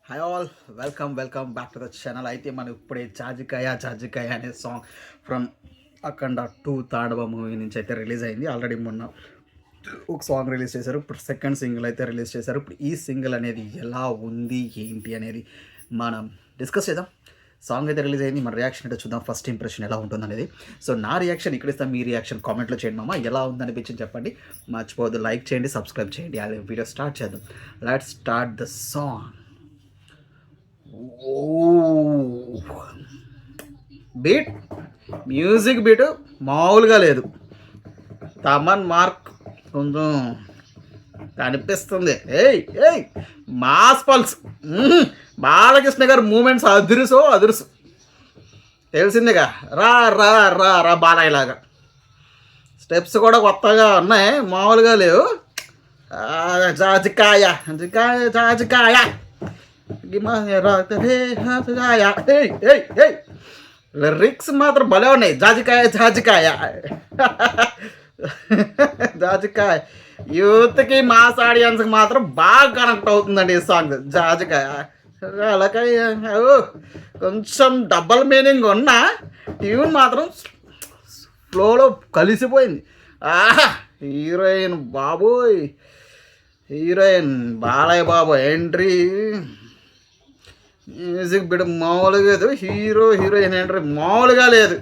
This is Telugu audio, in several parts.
Hi all, welcome back to the channel. అయితే మనం ఇప్పుడే జాజికాయ అనే song from Akhanda 2 Tandava movie నుంచి అయితే రిలీజ్ అయింది. ఆల్రెడీ మొన్న ఒక సాంగ్ రిలీజ్ చేశారు, ఇప్పుడు సెకండ్ సింగిల్ అయితే రిలీజ్ చేశారు. ఇప్పుడు ఈ సింగిల్ అనేది ఎలా ఉంది ఏంటి అనేది మనం డిస్కస్ చేద్దాం. సాంగ్ అయితే రిలీజ్ అయింది, మన రియాక్షన్ అయితే చూద్దాం. ఫస్ట్ ఇంప్రెషన్ ఎలా ఉంటుంది అనేది. సో నా రియాక్షన్ ఇక్కడ ఇస్తాను, మీ రియాక్షన్ కామెంట్లో చేయండి మామ. ఎలా ఉందనిపించింది చెప్పండి, మర్చిపోవద్దు. లైక్ చేయండి, సబ్స్క్రైబ్ చేయండి. అదే వీడియో స్టార్ట్ చేద్దాం. Let's start the song. Beat, music beat మామూలుగా లేదు. తమన్ మార్క్ కొంచెం కనిపిస్తుంది. ఏయ్ మాస్ పల్స్. బాలకృష్ణ గారు మూమెంట్స్ అదురుసు తెలిసిందిగా. రా రా రా రా బాలయ్యలాగా స్టెప్స్ కూడా కొత్తగా ఉన్నాయి, మామూలుగా లేవు. జాజికాయ లిరిక్స్ మాత్రం భలే ఉన్నాయి. జాజికాయ యూత్కి మాస్ ఆడియన్స్కి మాత్రం బాగా కనెక్ట్ అవుతుందండి ఈ సాంగ్. జాజికాయ అలాగే కొంచెం డబల్ మీనింగ్ ఉన్న ట్యూన్ మాత్రం ఫ్లోలో కలిసిపోయింది. హీరోయిన్ బాబోయ్, heroine Balayya Babu entry, music bid మామూలుగా లేదు. హీరోయిన్ ఎంట్రీ మామూలుగా లేదు.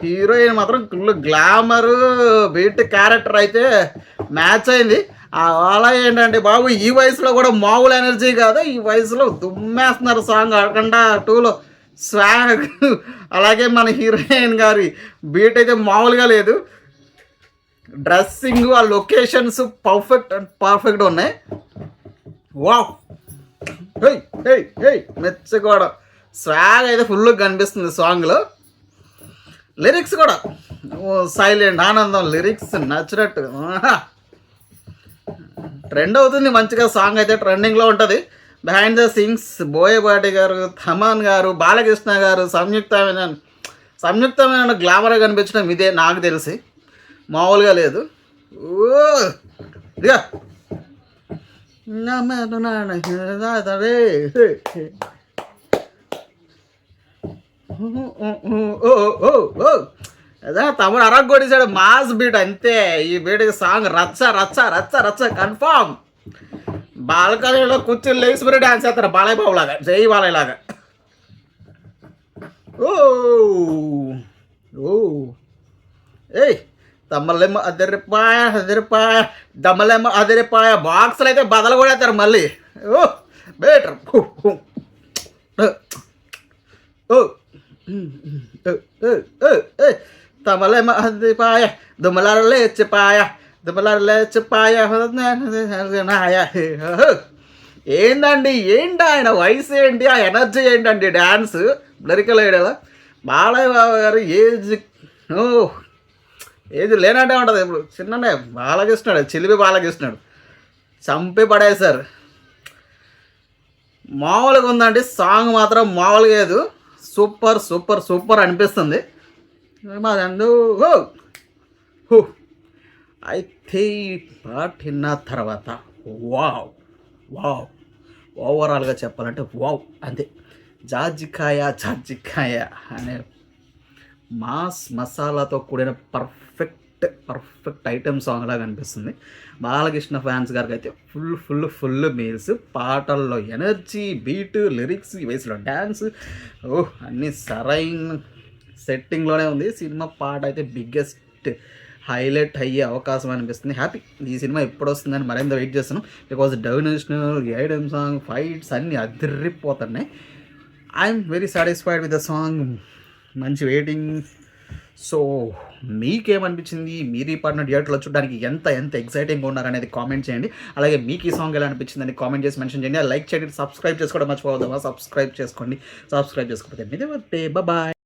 హీరోయిన్ మాత్రం ఫుల్ గ్లామరు బీట్ క్యారెక్టర్ అయితే మ్యాచ్ అయింది. అలా ఏంటంటే బాబు, ఈ వయసులో కూడా మామూలు ఎనర్జీ కాదు, ఈ వయసులో దుమ్మేస్తున్నారు సాంగ్. అఖండ 2లో స్వాగ్. అలాగే మన హీరోయిన్ గారి బీట్ అయితే మామూలుగా లేదు. డ్రెస్సింగ్, ఆ లొకేషన్స్ పర్ఫెక్ట్ ఉన్నాయి. వావ్, మెచ్చుకోవడం. స్వాగ్ అయితే ఫుల్గా కనిపిస్తుంది సాంగ్లో. లిరిక్స్ కూడా సైలెంట్ ఆనందం. లిరిక్స్ నచ్చినట్టు ట్రెండ్ అవుతుంది మంచిగా. సాంగ్ అయితే ట్రెండింగ్లో ఉంటుంది. బిహైండ్ ద సీన్స్ బోయపాటి గారు, థమన్ గారు, బాలకృష్ణ గారు సంయుక్తమైన గ్లామర్గా కనిపించడం ఇదే నాకు తెలిసి. మామూలుగా లేదు. ఇదిగా అదే తమ్ముడు అరగొడిసాడు. మాస్ బీట్ అంతే. ఈ బీట్కి సాంగ్ రచ్చ రచ్చ రచ్చ రచ్చ కన్ఫామ్. బాల్కనీలో కూర్చొని లేచిపోయి డాన్స్ చేస్తారు బాలయ్య బాబు లాగా, జై బాలయ్య లాగా. ఏయ్ దమ్మలేమో అదిరిపాయ దమ్మలేమో అదిరిపాయ. బాక్సులు అయితే బదలు కూడా వేస్తారు మళ్ళీ. బేటర్. తమలేమో అదిరిపాయ దుమ్మలారు లేచిపాయ ఏందండి, ఏంటి ఆయన వయసు ఏంటి, ఆ ఎనర్జీ ఏంటండి, డ్యాన్స్ బ్లరికల్ ఐడియాలో. బాలయ్య బాబు గారు ఏజ్ లేనట్టే ఉంటుంది. ఇప్పుడు చిన్ననే బాలకృష్ణుడు, చిలిపి బాలకృష్ణుడు చంపి పడేశారు. మామూలుగా ఉందండి సాంగ్ మాత్రం, మామూలుగా లేదు. సూపర్ అనిపిస్తుంది. అయితే పాట విన్న తర్వాత వావ్ ఓవరాల్గా చెప్పాలంటే వావ్ అంతే. జాజికాయ అనే మాస్ మసాలాతో కూడిన పర్ఫెక్ట్ ఐటెం సాంగ్ లాగా అనిపిస్తుంది. బాలకృష్ణ ఫ్యాన్స్ గారికి అయితే ఫుల్ మీల్స్. పాటల్లో ఎనర్జీ, బీట్, లిరిక్స్, ఈ వయసులో డ్యాన్స్ అన్నీ సరైన సెట్టింగ్లోనే ఉంది. సినిమా పాట అయితే బిగ్గెస్ట్ హైలైట్ అయ్యే అవకాశం అనిపిస్తుంది. హ్యాపీ. ఈ సినిమా ఎప్పుడు వస్తుందని మరింత వెయిట్ చేస్తున్నాం. Because devotional item song, fights అన్నీ అదిరిపోతున్నాయి. I'm very satisfied with the song. మంచి వెయిటింగ్. సో మీకేమనిపించింది, మీరు ఈ పాటను థియేటర్లో చూడడానికి ఎంత ఎక్సైటింగ్గా ఉన్నారనేది కామెంట్ చేయండి. అలాగే మీకు ఈ సాంగ్ ఎలా అనిపించిందని కామెంట్ చేసి మెన్షన్ చేయండి. లైక్ చేయండి, సబ్స్క్రైబ్ చేసుకోవడం మర్చిపోవద్దామా. సబ్స్క్రైబ్ చేసుకోండి. సబ్స్క్రైబ్ చేసుకోకపోతే బాయ్.